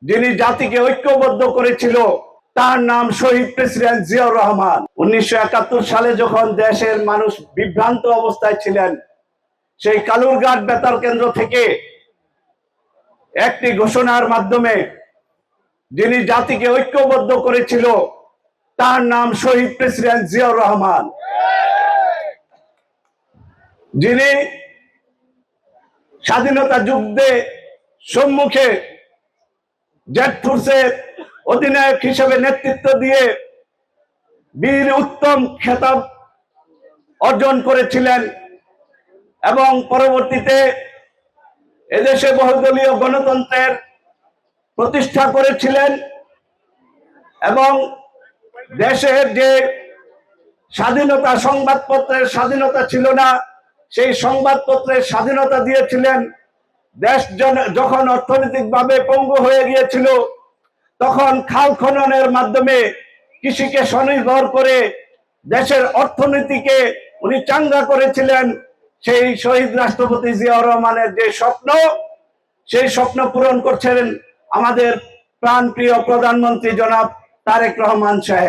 যিনি জাতিকে ঐক্যবদ্ধ করেছিল, তার নাম শহীদ প্রেসিডেন্ট জিয়াউর রহমান। 1971 সালে যখন দেশের মানুষ বিভ্রান্ত অবস্থায় ছিলেন, সেই কালুরঘাট বেতার কেন্দ্র থেকে একটি ঘোষণার মাধ্যমে যিনি জাতিকে ঐক্যবদ্ধ করেছিল, তার নাম শহীদ প্রেসিডেন্ট জিয়াউর রহমান। যিনি স্বাধীনতা যুদ্ধে সম্মুখে জেড ফোর্সের অধিনায়ক হিসেবে নেতৃত্ব দিয়ে বীর উত্তম খেতাব অর্জন করেছিলেন এবং পরবর্তীতে এদেশে বহুদলীয় গণতন্ত্রের প্রতিষ্ঠা করেছিলেন এবং দেশের যে স্বাধীনতা, সংবাদপত্রের স্বাধীনতা ছিল না, সেই সংবাদপত্রের স্বাধীনতা দিয়েছিলেন। দেশ যখন অর্থনৈতিকভাবে পঙ্গু হয়ে গিয়েছিল, তখন খাল খননের মাধ্যমে কৃষিকে স্বনির্ভর করে দেশের অর্থনীতিকে উনি চাঙ্গা করেছিলেন। সেই শহীদ রাষ্ট্রপতি জিয়াউর রহমানের যে স্বপ্ন, সেই স্বপ্ন পূরণ করছেন আমাদের প্রাণপ্রিয় প্রধানমন্ত্রী জনাব তারেক রহমান সাহেব।